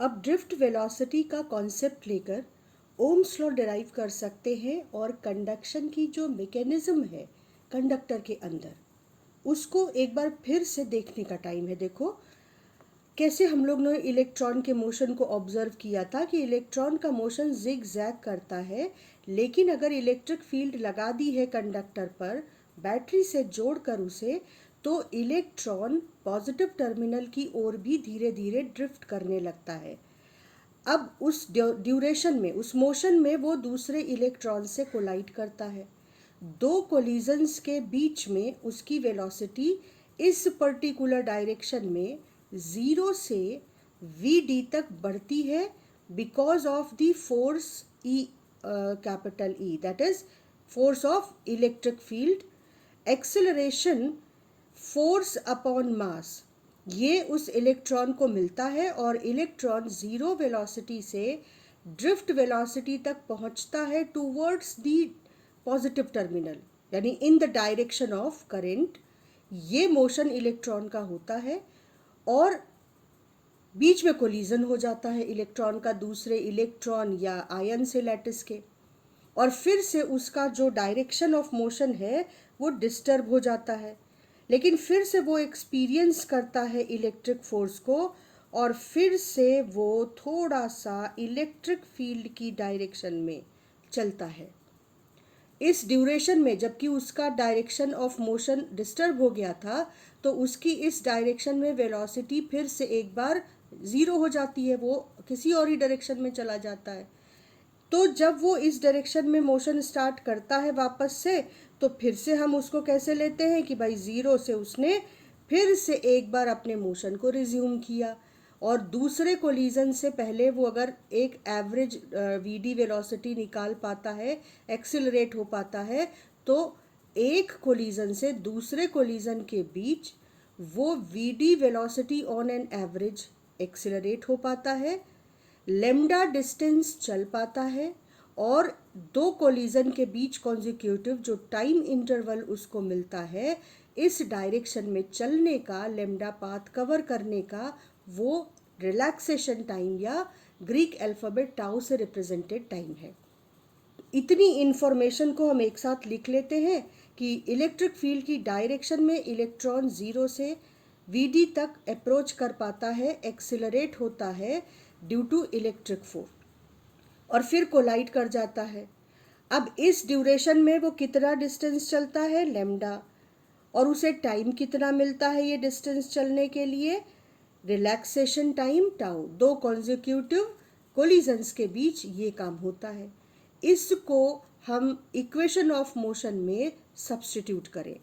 अब drift velocity का concept लेकर ओम्स लॉ डिराइव कर सकते हैं और कंडक्शन की जो मैकेनिज्म है कंडक्टर के अंदर उसको एक बार फिर से देखने का टाइम है। देखो कैसे हम लोग ने इलेक्ट्रॉन के मोशन को ऑब्जर्व किया था कि इलेक्ट्रॉन का मोशन जिग जैग करता है, लेकिन अगर इलेक्ट्रिक फील्ड लगा दी है कंडक्टर पर बैटरी से जोड़कर उसे, तो इलेक्ट्रॉन पॉजिटिव टर्मिनल की ओर भी धीरे धीरे ड्रिफ्ट करने लगता है। अब उस ड्यूरेशन में, उस मोशन में वो दूसरे इलेक्ट्रॉन से कोलाइड करता है। दो कोलिजन्स के बीच में उसकी वेलोसिटी इस पर्टिकुलर डायरेक्शन में 0 से vd तक बढ़ती है because of the force E, capital E, that is force of electric field. Acceleration force upon mass ये उस इलेक्ट्रॉन को मिलता है और इलेक्ट्रॉन जीरो वेलोसिटी से ड्रिफ्ट वेलोसिटी तक पहुंचता है टूवर्ड्स द पॉजिटिव टर्मिनल, यानी in the direction of current. ये मोशन इलेक्ट्रॉन का होता है और बीच में कोलिजन हो जाता है इलेक्ट्रॉन का दूसरे इलेक्ट्रॉन या आयन से लैटिस के, और फिर से उसका जो डायरेक्शन ऑफ मोशन है वो डिस्टर्ब हो जाता है, लेकिन फिर से वो एक्सपीरियंस करता है इलेक्ट्रिक फोर्स को और फिर से वो थोड़ा सा इलेक्ट्रिक फील्ड की डायरेक्शन में चलता है। इस ड्यूरेशन में जबकि उसका डायरेक्शन ऑफ मोशन डिस्टर्ब हो गया था, तो उसकी इस डायरेक्शन में वेलोसिटी फिर से एक बार ज़ीरो हो जाती है, वो किसी और ही डायरेक्शन में चला जाता है। तो जब वो इस डायरेक्शन में मोशन स्टार्ट करता है वापस से, तो फिर से हम उसको कैसे लेते हैं कि भाई ज़ीरो से उसने फिर से एक बार अपने मोशन को रिज्यूम किया, और दूसरे कोलिजन से पहले वो अगर एक एवरेज वीडी वेलोसिटी निकाल पाता है, एक्सिलरेट हो पाता है, तो एक कोलिजन से दूसरे कोलिजन के बीच वो V D velocity on an average accelerate हो पाता है, लेमडा डिस्टेंस चल पाता है, और दो कोलिजन के बीच कॉन्जिक्यूटिव जो टाइम इंटरवल उसको मिलता है इस डायरेक्शन में चलने का, लेमडा पाथ कवर करने का, वो रिलैक्सेशन टाइम या ग्रीक अल्फ़ाबेट टाउ से रिप्रेजेंटेड टाइम है। इतनी इन्फॉर्मेशन को हम एक साथ लिख लेते हैं कि इलेक्ट्रिक फील्ड की डायरेक्शन में इलेक्ट्रॉन ज़ीरो से वीडी तक अप्रोच कर पाता है, एक्सिलरेट होता है ड्यू टू इलेक्ट्रिक फोर्स, और फिर कोलाइड कर जाता है। अब इस ड्यूरेशन में वो कितना डिस्टेंस चलता है, लेमडा, और उसे टाइम कितना मिलता है ये डिस्टेंस चलने के लिए, रिलैक्सेशन टाइम टाउ। दो कॉन्जिक्यूटिव कोलिजन्स के बीच ये काम होता है। इसको हम इक्वेशन ऑफ मोशन में सब्स्टिट्यूट करें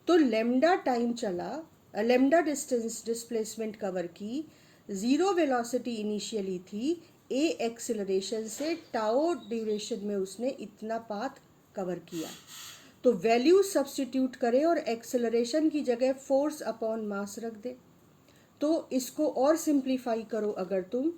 तो लेमडा टाइम चला, लेमडा डिस्टेंस डिस्प्लेसमेंट कवर की, ज़ीरो वेलोसिटी इनिशियली थी, ए एक्सेलरेशन से टाओ ड्यूरेशन में उसने इतना पाथ कवर किया। तो वैल्यू सब्स्टिट्यूट करें और एक्सेलरेशन की जगह फोर्स अपॉन मास रख दे। तो इसको और सिंप्लीफाई करो अगर तुम,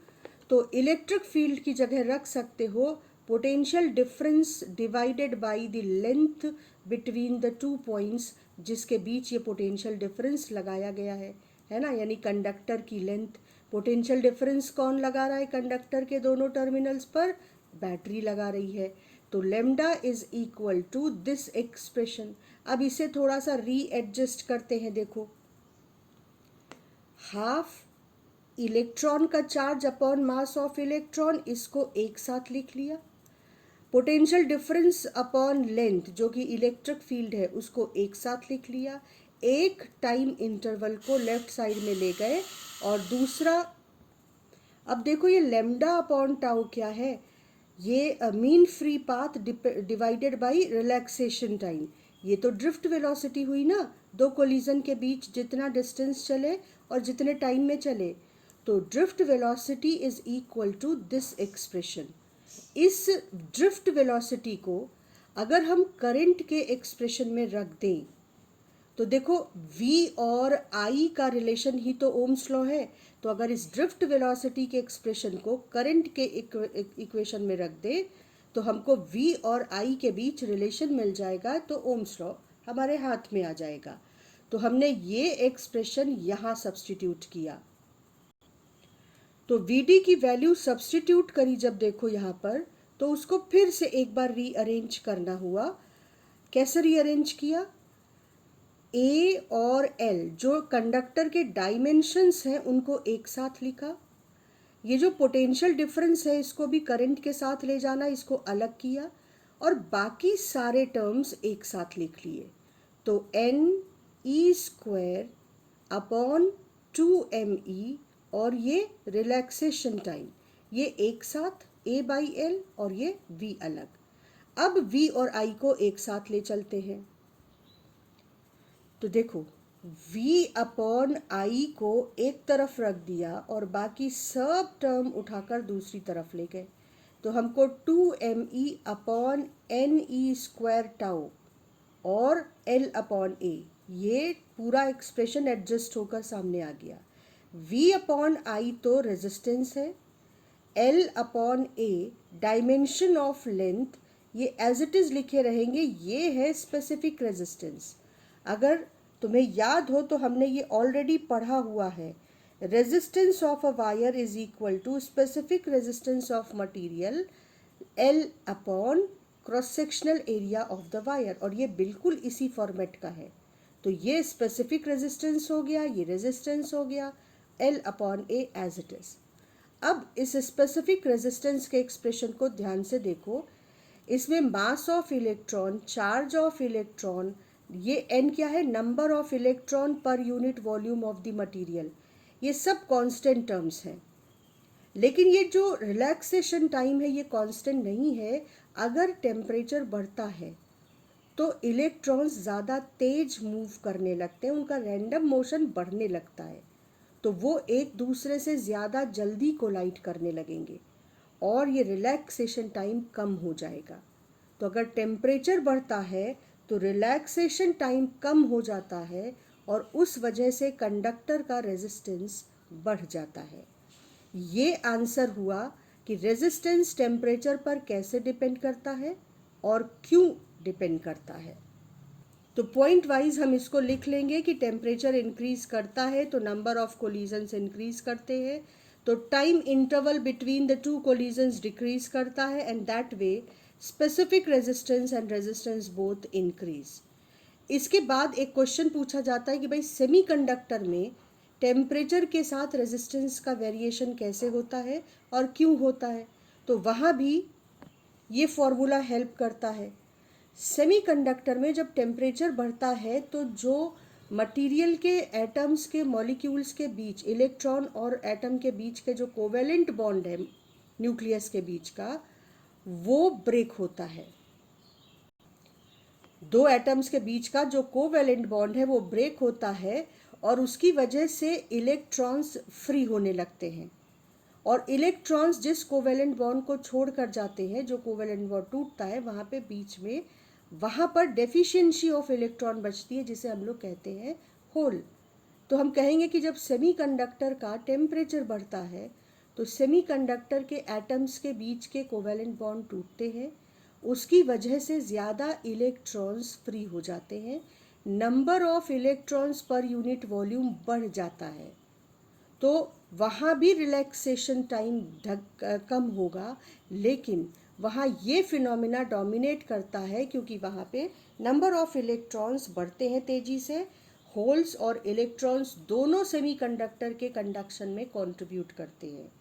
तो इलेक्ट्रिक फील्ड की जगह रख सकते हो potential difference divided by the length between the two points, जिसके बीच ये पोटेंशियल डिफरेंस लगाया गया है ना, यानी कंडक्टर की लेंथ। पोटेंशियल डिफरेंस कौन लगा रहा है कंडक्टर के दोनों टर्मिनल्स पर, बैटरी लगा रही है। तो lambda is equal to this expression. अब इसे थोड़ा सा रीएडजस्ट करते हैं। देखो, हाफ इलेक्ट्रॉन का charge upon mass of electron, इसको एक साथ लिख लिया। पोटेंशियल डिफरेंस अपॉन लेंथ जो कि इलेक्ट्रिक फील्ड है उसको एक साथ लिख लिया। एक टाइम इंटरवल को लेफ्ट साइड में ले गए और दूसरा, अब देखो ये लेमडा अपॉन टाउ क्या है, ये mean free path divided by relaxation time. ये तो ड्रिफ्ट वेलोसिटी हुई ना, दो कोलिजन के बीच जितना डिस्टेंस चले और जितने टाइम में चले, तो drift velocity is equal to this expression. इस ड्रिफ्ट वेलोसिटी को अगर हम करंट के एक्सप्रेशन में रख दें तो देखो v और I का रिलेशन ही तो ओम्स लॉ है। तो अगर इस ड्रिफ्ट वेलोसिटी के एक्सप्रेशन को करंट के इक्वेशन में रख दे तो हमको v और I के बीच रिलेशन मिल जाएगा, तो ओम्स लॉ हमारे हाथ में आ जाएगा। तो हमने ये एक्सप्रेशन यहाँ सब्स्टिट्यूट किया। तो Vd की वैल्यू सब्स्टिट्यूट करी जब देखो यहाँ पर, तो उसको फिर से एक बार रीअरेंज करना हुआ। कैसे रीअरेंज किया? A और L जो कंडक्टर के डायमेंशंस हैं उनको एक साथ लिखा। ये जो पोटेंशियल डिफरेंस है इसको भी करंट के साथ ले जाना, इसको अलग किया, और बाकी सारे टर्म्स एक साथ लिख लिए। तो NE² अपॉन 2ME और ये रिलैक्सेशन टाइम, ये एक साथ A/L और ये V अलग। अब V और I को एक साथ ले चलते हैं। तो देखो V अपॉन I को एक तरफ रख दिया और बाकी सब टर्म उठाकर दूसरी तरफ ले गए। तो हमको 2ME अपॉन NE² टाउ और L अपॉन A, ये पूरा एक्सप्रेशन एडजस्ट होकर सामने आ गया। V अपॉन I तो रेजिस्टेंस है, L upon A dimension of length, ये एज इट इज़ लिखे रहेंगे, ये है स्पेसिफिक रेजिस्टेंस। अगर तुम्हें याद हो तो हमने ये ऑलरेडी पढ़ा हुआ है। Resistance of a wire is equal to specific resistance of material L upon cross sectional area of the wire, और ये बिल्कुल इसी फॉर्मेट का है। तो ये स्पेसिफिक रेजिस्टेंस हो गया, ये रेजिस्टेंस हो गया, L upon A as it is. अब इस स्पेसिफिक रेजिस्टेंस के एक्सप्रेशन को ध्यान से देखो। इसमें मास of electron, charge of electron, ये n क्या है? Number of electron per unit volume of the material, ये सब कांस्टेंट टर्म्स हैं। लेकिन ये जो रिलैक्सेशन टाइम है ये कांस्टेंट नहीं है। अगर टेम्परेचर बढ़ता है तो इलेक्ट्रॉन्स ज़्यादा तेज मूव करने लगते हैं, उनका रैंडम मोशन बढ़ने लगता है, तो वो एक दूसरे से ज़्यादा जल्दी कोलाइड करने लगेंगे और ये रिलैक्सेशन टाइम कम हो जाएगा। तो अगर टेम्परेचर बढ़ता है तो रिलैक्सेशन टाइम कम हो जाता है और उस वजह से कंडक्टर का रेजिस्टेंस बढ़ जाता है। ये आंसर हुआ कि रेजिस्टेंस टेम्परेचर पर कैसे डिपेंड करता है और क्यों डिपेंड करता है। तो पॉइंट वाइज हम इसको लिख लेंगे कि टेम्परेचर इंक्रीज करता है तो नंबर ऑफ कोलिजन्स इंक्रीज करते हैं, तो time interval between the two collisions decrease करता है, and that way specific resistance and resistance both increase. इसके बाद एक क्वेश्चन पूछा जाता है कि भाई सेमीकंडक्टर में टेम्परेचर के साथ रेजिस्टेंस का वेरिएशन कैसे होता है और क्यों होता है। तो वहाँ भी ये फॉर्मूला हेल्प करता है। सेमीकंडक्टर में जब टेम्परेचर बढ़ता है तो जो मटेरियल के एटम्स के मॉलिक्यूल्स के बीच, इलेक्ट्रॉन और एटम के बीच के जो कोवेलेंट बॉन्ड है न्यूक्लियस के बीच का, वो ब्रेक होता है। दो एटम्स के बीच का जो कोवेलेंट बॉन्ड है वो ब्रेक होता है और उसकी वजह से इलेक्ट्रॉन्स फ्री होने लगते हैं, और इलेक्ट्रॉन्स जिस कोवेलेंट बॉन्ड को छोड़कर जाते हैं, जो कोवेलेंट बॉन्ड टूटता है, वहाँ पे बीच में, वहाँ पर डेफिशिएंसी ऑफ इलेक्ट्रॉन बचती है जिसे हम लोग कहते हैं होल। तो हम कहेंगे कि जब सेमीकंडक्टर का टेम्परेचर बढ़ता है तो सेमीकंडक्टर के एटम्स के बीच के कोवेलेंट बॉन्ड टूटते हैं, उसकी वजह से ज़्यादा इलेक्ट्रॉन्स फ्री हो जाते हैं, number of electrons per unit volume बढ़ जाता है, तो वहाँ भी रिलैक्सेशन टाइम कम होगा। लेकिन वहाँ ये फिनोमिना डोमिनेट करता है क्योंकि वहाँ पे नंबर ऑफ इलेक्ट्रॉन्स बढ़ते हैं तेज़ी से। होल्स और इलेक्ट्रॉन्स दोनों सेमीकंडक्टर के कंडक्शन में कंट्रीब्यूट करते हैं,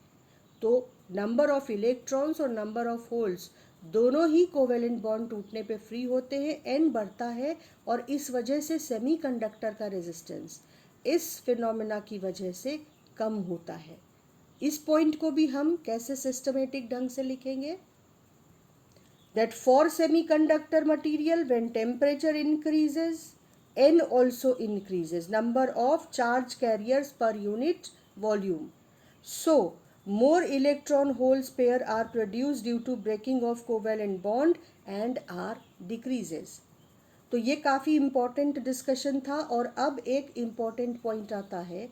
तो नंबर ऑफ इलेक्ट्रॉन्स और नंबर ऑफ होल्स दोनों ही कोवेलेंट बॉन्ड टूटने पे फ्री होते हैं, एन बढ़ता है, और इस वजह से सेमीकंडक्टर का रेजिस्टेंस इस फिनोमिना की वजह से कम होता है। इस पॉइंट को भी हम कैसे सिस्टमेटिक ढंग से लिखेंगे? that for semiconductor material when temperature increases, n also increases, number of charge carriers per unit volume, so more electron holes pair are produced due to breaking of covalent bond and r decreases। तो ये काफ़ी important discussion था। और अब एक important point आता है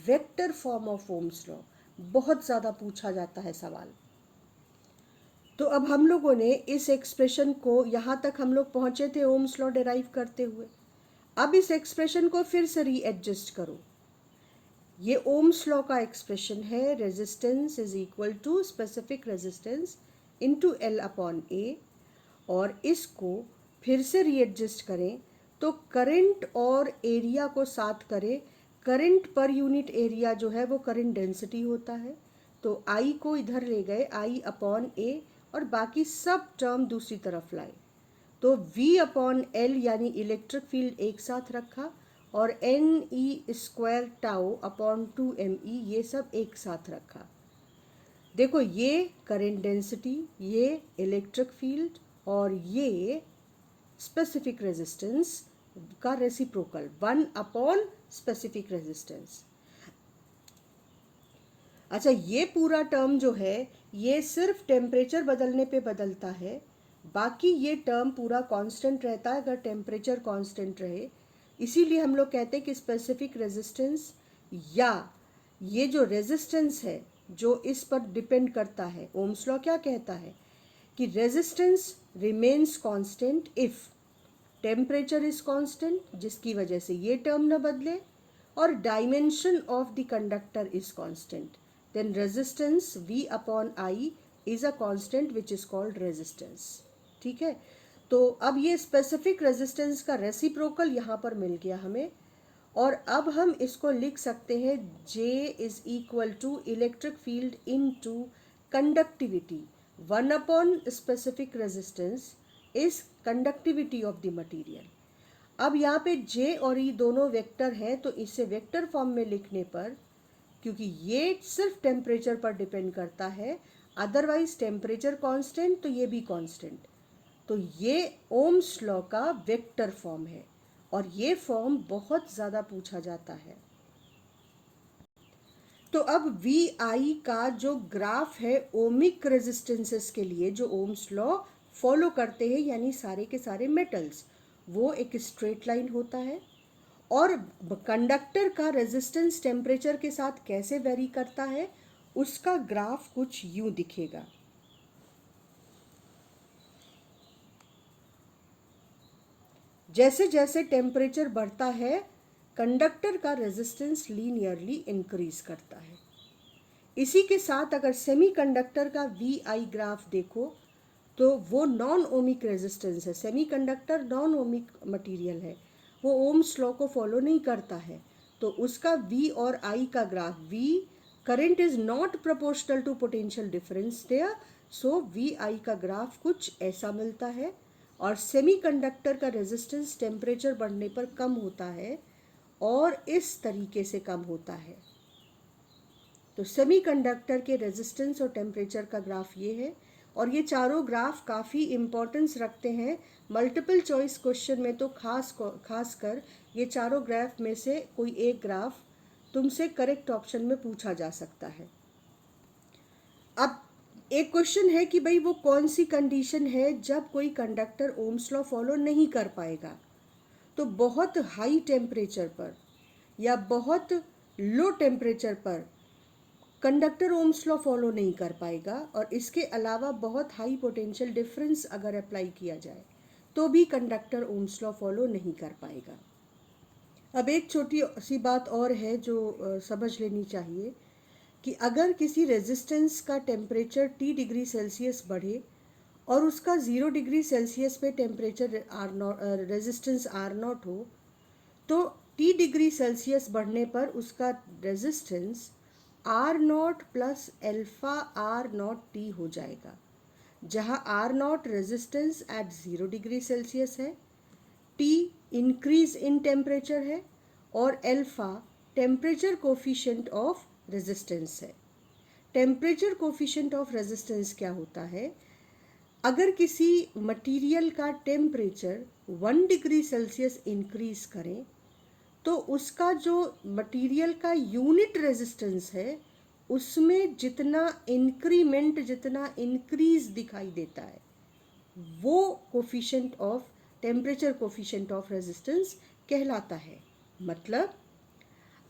vector form of Ohm's law, बहुत ज़्यादा पूछा जाता है सवाल। तो अब हम लोगों ने इस एक्सप्रेशन को, यहाँ तक हम लोग पहुँचे थे ओम्स लॉ डिराइव करते हुए। अब इस एक्सप्रेशन को फिर से रीएडजस्ट करो। ये ओम्स लॉ का एक्सप्रेशन है, resistance is equal to specific resistance into L upon A. और इसको फिर से रीएडजस्ट करें तो करंट और एरिया को साथ करें, करंट पर यूनिट एरिया जो है वो करंट डेंसिटी होता है, तो आई को इधर ले गए, आई अपॉन ए, और बाकी सब टर्म दूसरी तरफ लाए, तो V अपॉन एल यानी इलेक्ट्रिक फील्ड एक साथ रखा, और N E square tau upon 2 ME ये सब एक साथ रखा। देखो ये करंट डेंसिटी, ये इलेक्ट्रिक फील्ड और ये स्पेसिफिक रेजिस्टेंस का रेसिप्रोकल 1 अपॉन स्पेसिफिक रेजिस्टेंस। अच्छा, ये पूरा टर्म जो है ये सिर्फ टेम्परेचर बदलने पे बदलता है, बाकी ये टर्म पूरा कांस्टेंट रहता है अगर टेम्परेचर कांस्टेंट रहे। इसीलिए हम लोग कहते हैं कि स्पेसिफिक रेजिस्टेंस या ये जो रेजिस्टेंस है जो इस पर डिपेंड करता है, ओम्स लॉ क्या कहता है कि resistance remains constant if temperature is constant, जिसकी वजह से ये टर्म न बदले, और dimension of the conductor is constant, then resistance V upon I is a constant which is called resistance। ठीक है, तो अब ये स्पेसिफिक रेजिस्टेंस का रेसिप्रोकल यहाँ पर मिल गया हमें, और अब हम इसको लिख सकते हैं J is equal to electric field into conductivity 1 upon specific resistance is conductivity of the material. अब यहाँ पे J और E दोनों वेक्टर हैं, तो इसे वेक्टर फॉर्म में लिखने पर, क्योंकि ये सिर्फ टेम्परेचर पर डिपेंड करता है, अदरवाइज टेम्परेचर कांस्टेंट तो ये भी कांस्टेंट, तो ये ओम्स लॉ का वेक्टर फॉर्म है, और ये फॉर्म बहुत ज़्यादा पूछा जाता है। तो अब वी आई का जो ग्राफ है ओमिक रेजिस्टेंसेस के लिए जो ओम्स लॉ फॉलो करते हैं, यानी सारे के सारे मेटल्स, वो एक स्ट्रेट लाइन होता है, और कंडक्टर का रेजिस्टेंस टेम्परेचर के साथ कैसे वेरी करता है उसका ग्राफ कुछ यूं दिखेगा। जैसे जैसे टेम्परेचर बढ़ता है कंडक्टर का रेजिस्टेंस लीनियरली इंक्रीज करता है। इसी के साथ अगर सेमीकंडक्टर का वी आई ग्राफ देखो तो वो नॉन ओमिक रेजिस्टेंस है, सेमीकंडक्टर नॉन ओमिक मटेरियल है, वो ओम्स लॉ को फॉलो नहीं करता है, तो उसका V और I का graph, V current is not proportional to potential difference there, so VI का ग्राफ कुछ ऐसा मिलता है। और सेमीकंडक्टर का रेजिस्टेंस टेम्परेचर बढ़ने पर कम होता है, और इस तरीके से कम होता है। तो सेमीकंडक्टर के रेजिस्टेंस और टेम्परेचर का ग्राफ ये है, और ये चारों ग्राफ काफ़ी इम्पोर्टेंस रखते हैं मल्टीपल चॉइस क्वेश्चन में, तो खासकर ये चारों ग्राफ में से कोई एक ग्राफ तुमसे करेक्ट ऑप्शन में पूछा जा सकता है। अब एक क्वेश्चन है कि भाई वो कौन सी कंडीशन है जब कोई कंडक्टर ओम्स लॉ फॉलो नहीं कर पाएगा। तो बहुत हाई टेम्परेचर पर या बहुत लो टेम्परेचर पर कंडक्टर ओम्स लॉ फॉलो नहीं कर पाएगा, और इसके अलावा बहुत हाई पोटेंशियल डिफरेंस अगर अप्लाई किया जाए तो भी कंडक्टर ओम्स लॉ फॉलो नहीं कर पाएगा। अब एक छोटी सी बात और है जो समझ लेनी चाहिए कि अगर किसी रेजिस्टेंस का टेम्परेचर T डिग्री सेल्सियस बढ़े और उसका 0 डिग्री सेल्सियस पे टेम्परेचर रेजिस्टेंस R0 हो, तो T डिग्री सेल्सियस बढ़ने पर उसका resistance R0 plus alpha R0T हो जाएगा, जहाँ R0 resistance at 0 degree Celsius है, T इंक्रीज इन टेम्परेचर है, और alpha temperature coefficient of resistance है। टेम्परेचर कोफिशिएंट ऑफ रेजिस्टेंस क्या होता है, अगर किसी मटेरियल का टेम्परेचर 1 डिग्री सेल्सियस इंक्रीज करें तो उसका जो मटेरियल का यूनिट रेजिस्टेंस है उसमें जितना इंक्रीमेंट, जितना इंक्रीज दिखाई देता है, वो coefficient of temperature coefficient of resistance कहलाता है। मतलब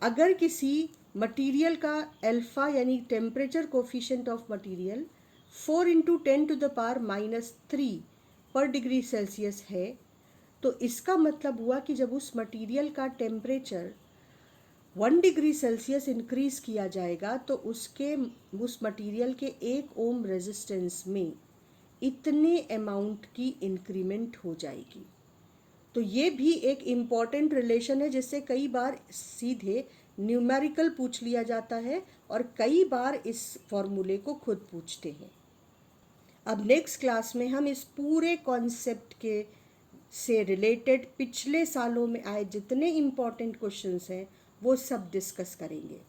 अगर किसी मटेरियल का अल्फा यानी टेम्परेचर कोफिशिएंट ऑफ मटेरियल 4 × 10⁻³ पर डिग्री सेल्सियस है, तो इसका मतलब हुआ कि जब उस मटेरियल का टेम्परेचर 1 डिग्री सेल्सियस इंक्रीज किया जाएगा तो उस मटेरियल के 1 ओम रेजिस्टेंस में इतने अमाउंट की इंक्रीमेंट हो जाएगी। तो ये भी एक इम्पॉर्टेंट रिलेशन है जिससे कई बार सीधे न्यूमेरिकल पूछ लिया जाता है और कई बार इस फॉर्मूले को खुद पूछते हैं। अब नेक्स्ट क्लास में हम इस पूरे कॉन्सेप्ट के से रिलेटेड पिछले सालों में आए जितने इम्पॉर्टेंट क्वेश्चंस हैं वो सब डिस्कस करेंगे।